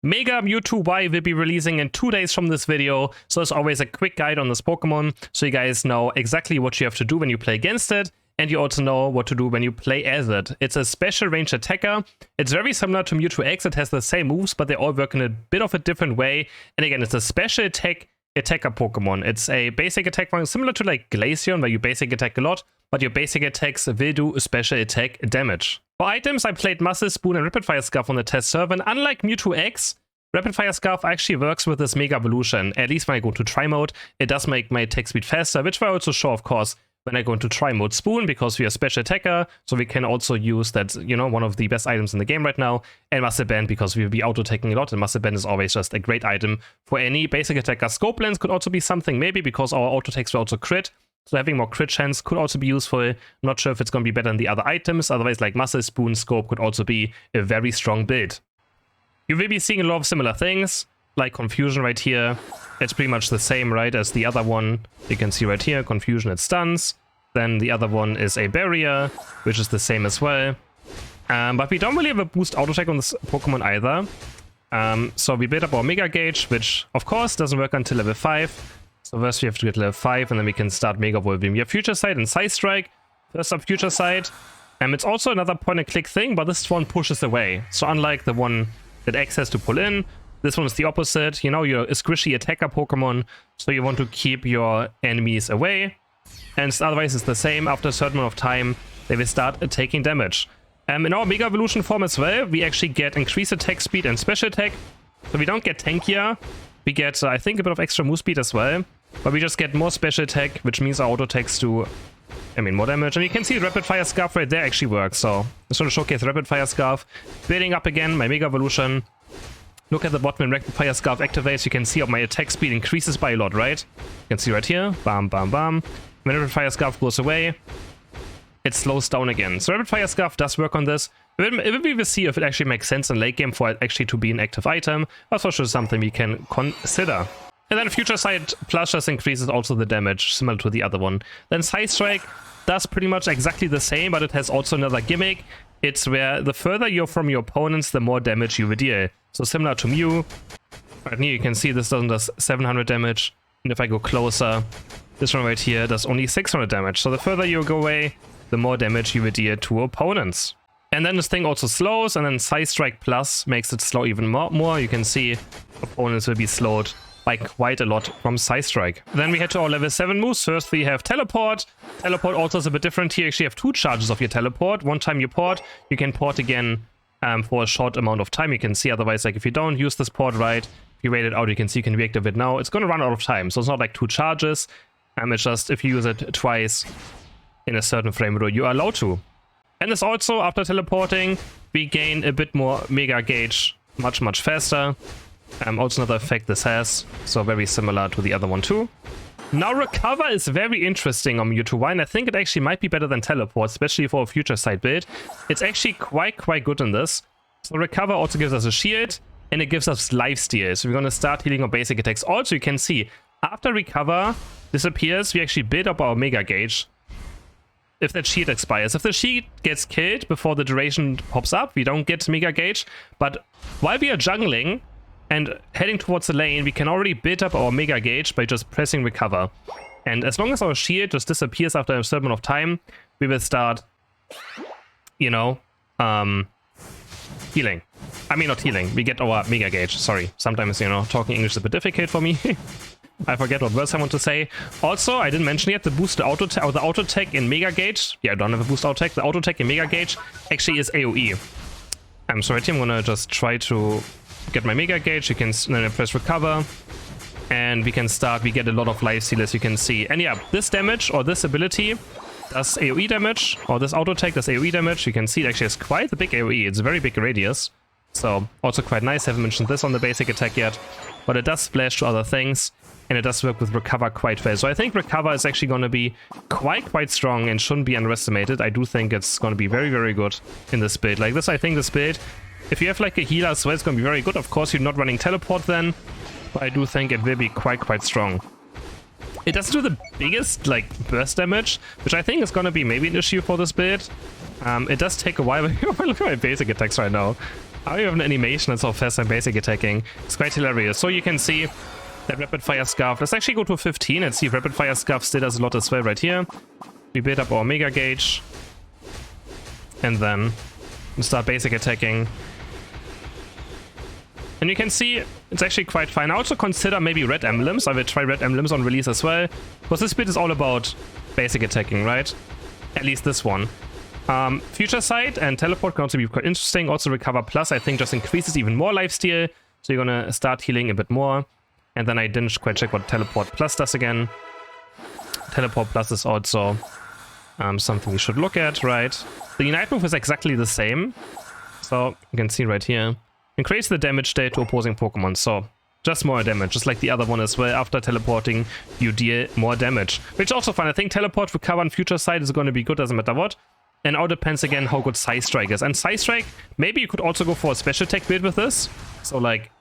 Mega Mewtwo Y will be releasing in 2 days from this video, so as always a quick guide on this Pokemon, so you guys know exactly what you have to do when you play against it, and you also know what to do when you play as it. It's a special range attacker. It's very similar to Mewtwo X. It has the same moves, but they all work in a bit of a different way. And again, it's a special attacker Pokemon. It's a basic attack one similar to like Glaceon, where you basic attack a lot, but your basic attacks will do special attack damage. For items, I played Muscle Spoon and Rapid Fire Scarf on the test server, and unlike Mewtwo X, Rapid Fire Scarf actually works with this Mega Evolution. At least when I go to Try Mode, it does make my attack speed faster, which I also show, of course, when I go into Try Mode Spoon, because we are special attacker, so we can also use that, you know, one of the best items in the game right now, and Muscle Band, because we will be auto-attacking a lot, and Muscle Band is always just a great item for any basic attacker. Scope Lens could also be something, maybe, because our auto-attacks will also crit, so having more crit chance could also be useful. Not sure if it's going to be better than the other items, otherwise like Muscle Spoon, Scope could also be a very strong build. You will be seeing a lot of similar things, like Confusion right here. It's pretty much the same, right, as the other one. You can see right here, Confusion, it stuns. Then the other one is a Barrier, which is the same as well. But we don't really have a boost auto attack on this Pokemon either. So we build up our Mega Gauge, which of course doesn't work until level 5. So first we have to get level 5, and then we can start Mega Evolving. We have Future Sight and Side Strike. First up, Future Sight. It's also another point-and-click thing, but this one pushes away. So unlike the one that X has to pull in, this one is the opposite. You know, you're a squishy attacker Pokemon, so you want to keep your enemies away. And otherwise it's the same. After a certain amount of time, they will start taking damage. In our Mega Evolution form as well, we actually get increased attack speed and special attack. So we don't get tankier. We get, I think, a bit of extra move speed as well. But we just get more special attack, which means our auto attacks do, more damage. And you can see Rapid Fire Scarf right there actually works. So I'm just going to showcase Rapid Fire Scarf. Building up again my Mega Evolution. Look at the bottom when Rapid Fire Scarf activates. You can see how my attack speed increases by a lot, right? You can see right here. Bam, bam, bam. When Rapid Fire Scarf goes away, it slows down again. So Rapid Fire Scarf does work on this. We will see if it actually makes sense in late game for it actually to be an active item. That's for sure something we can consider. And then Future Sight Plus just increases also the damage, similar to the other one. Then Side Strike does pretty much exactly the same, but it has also another gimmick. It's where the further you're from your opponents, the more damage you will deal. So similar to Mew. Right here you can see this does 700 damage. And if I go closer, this one right here does only 600 damage. So the further you go away, the more damage you will deal to opponents. And then this thing also slows, and then Side Strike Plus makes it slow even more. You can see opponents will be slowed by quite a lot from Side Strike. Then we head to our level 7 moves. First we have Teleport. Teleport also is a bit different here. You actually have 2 charges of your Teleport. One time you port, you can port again for a short amount of time. You can see otherwise, like if you don't use this port right, if you wait it out, you can see you can reactivate it now. It's going to run out of time, so it's not like 2 charges. It's just if you use it twice in a certain frame window, you are allowed to. And this also, after teleporting, we gain a bit more Mega Gauge much faster. Also another effect this has, so very similar to the other one too. Now Recover is very interesting on Mewtwo Y, and I think it actually might be better than Teleport, especially for a Future Sight build. It's actually quite good in this. So Recover also gives us a shield, and it gives us lifesteal, so we're going to start healing our basic attacks. Also, you can see, after Recover disappears, we actually build up our Mega Gauge. If that shield expires. If the shield gets killed before the duration pops up, we don't get Mega Gauge. But while we are jungling and heading towards the lane, we can already build up our Mega Gauge by just pressing Recover. And as long as our shield just disappears after a certain amount of time, we will start, you know, healing. I mean, not healing. We get our Mega Gauge. Sorry. Sometimes, you know, talking English is a bit difficult for me. I forget what words I want to say. Also, I didn't mention yet, the boost auto attack in Mega Gauge. Yeah, I don't have a boost auto attack. The auto attack in Mega Gauge actually is AoE. So right here, I'm gonna just try to get my Mega Gauge. You can then I press Recover, and we can start. We get a lot of life steal, as you can see. And yeah, this damage or this ability does AoE damage, or this auto attack does AoE damage. You can see it actually has quite a big AoE. It's a very big radius, so also quite nice. Haven't mentioned this on the basic attack yet, but it does splash to other things. And it does work with Recover quite well. So I think Recover is actually going to be quite strong and shouldn't be underestimated. I do think it's going to be very good in this build. Like this, I think this build, if you have like a healer as well, it's going to be very good. Of course, you're not running Teleport then, but I do think it will be quite strong. It doesn't do the biggest like burst damage, which I think is going to be maybe an issue for this build. It does take a while. Look at my basic attacks right now. How you have an animation that's so fast and basic attacking. It's quite hilarious. So you can see that rapid fire scarf. Let's actually go to 15 and see if rapid fire scarf still does a lot as well right here. We build up our mega gauge. And then we start basic attacking. And you can see it's actually quite fine. I also consider maybe red emblems. I will try red emblems on release as well. Because this bit is all about basic attacking, right? At least this one. Future Sight and Teleport can also be quite interesting. Also Recover Plus, I think, just increases even more lifesteal. So you're gonna start healing a bit more. And then I didn't quite check what Teleport Plus does again. Teleport Plus is also something you should look at, right? The Unite move is exactly the same. So you can see right here. Increase the damage dealt to opposing Pokemon. So just more damage, just like the other one as well. After teleporting, you deal more damage. Which is also fun. I think Teleport, Recover, and Future Sight is going to be good, doesn't matter what. And all depends again how good Psy Strike is. And Psy Strike, maybe you could also go for a special tech build with this. So like,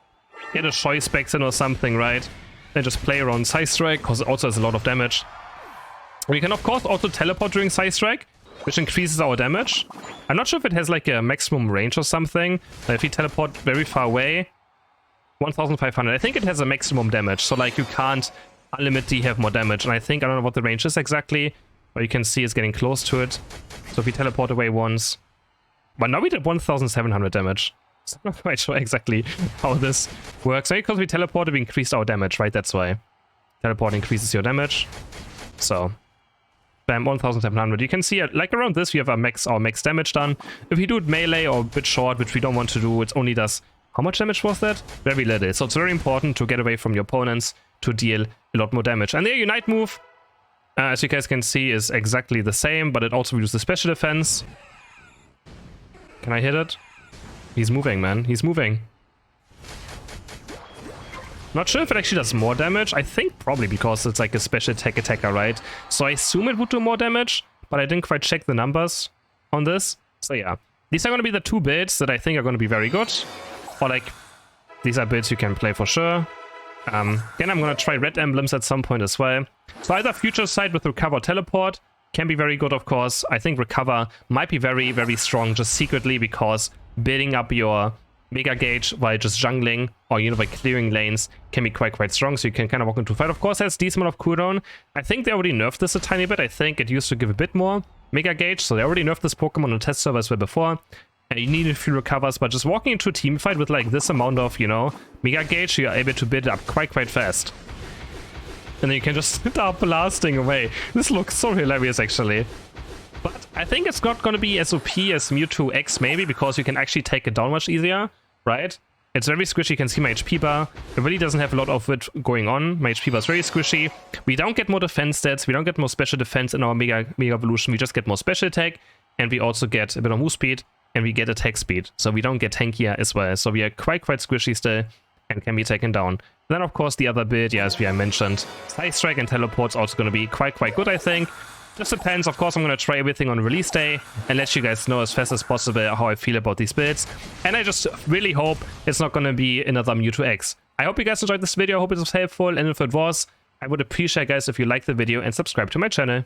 get a Choice Specs in or something, right? And just play around Psy Strike, because it also has a lot of damage. We can of course also teleport during Psy Strike, which increases our damage. I'm not sure if it has like a maximum range or something. If you teleport very far away, 1500. I think it has a maximum damage, so like you can't unlimitedly have more damage. And I think, I don't know what the range is exactly, but you can see it's getting close to it. So if we teleport away once, but now we did 1700 damage. So I'm not quite sure exactly how this works. Maybe because we teleported, we increased our damage, right? That's why. Teleport increases your damage. So bam, 1700. You can see like around this we have our max damage done. If you do it melee or a bit short, which we don't want to do, it only does, how much damage was that? Very little. So it's very important to get away from your opponents to deal a lot more damage. And their Unite move, as you guys can see, is exactly the same, but it also reduces special defense. Can I hit it? He's moving, man. He's moving. Not sure if it actually does more damage. I think probably because it's like a special tech attacker, right? So I assume it would do more damage, but I didn't quite check the numbers on this. So yeah, these are going to be the two builds that I think are going to be very good. Or like, these are builds you can play for sure. Again, I'm going to try red emblems at some point as well. So either Future Sight with Recover, Teleport can be very good, of course. I think Recover might be very, very strong just secretly because building up your Mega Gauge while just jungling or, you know, by clearing lanes can be quite strong. So you can kind of walk into a fight. Of course, it has decent amount of cooldown. I think they already nerfed this a tiny bit. I think it used to give a bit more Mega Gauge. So they already nerfed this Pokemon on test servers where before. And you need a few recovers, but just walking into a team fight with like this amount of, you know, Mega Gauge, you're able to build it up quite fast. And then you can just start blasting away. This looks so hilarious, actually. But I think it's not going to be as OP as Mewtwo X, maybe, because you can actually take it down much easier, right? It's very squishy. You can see my HP bar. It really doesn't have a lot of it going on. My HP bar is very squishy. We don't get more defense stats. We don't get more special defense in our Mega Evolution. We just get more special attack. And we also get a bit of move speed. And we get attack speed. So we don't get tankier as well. So we are quite squishy still. And can be taken down. Then, of course, the other build, yeah, as I mentioned, Psy Strike and Teleport's also going to be quite good, I think. Just depends. Of course, I'm going to try everything on release day and let you guys know as fast as possible how I feel about these builds. And I just really hope it's not going to be another Mewtwo X. I hope you guys enjoyed this video. I hope it was helpful. And if it was, I would appreciate, guys, if you like the video and subscribe to my channel.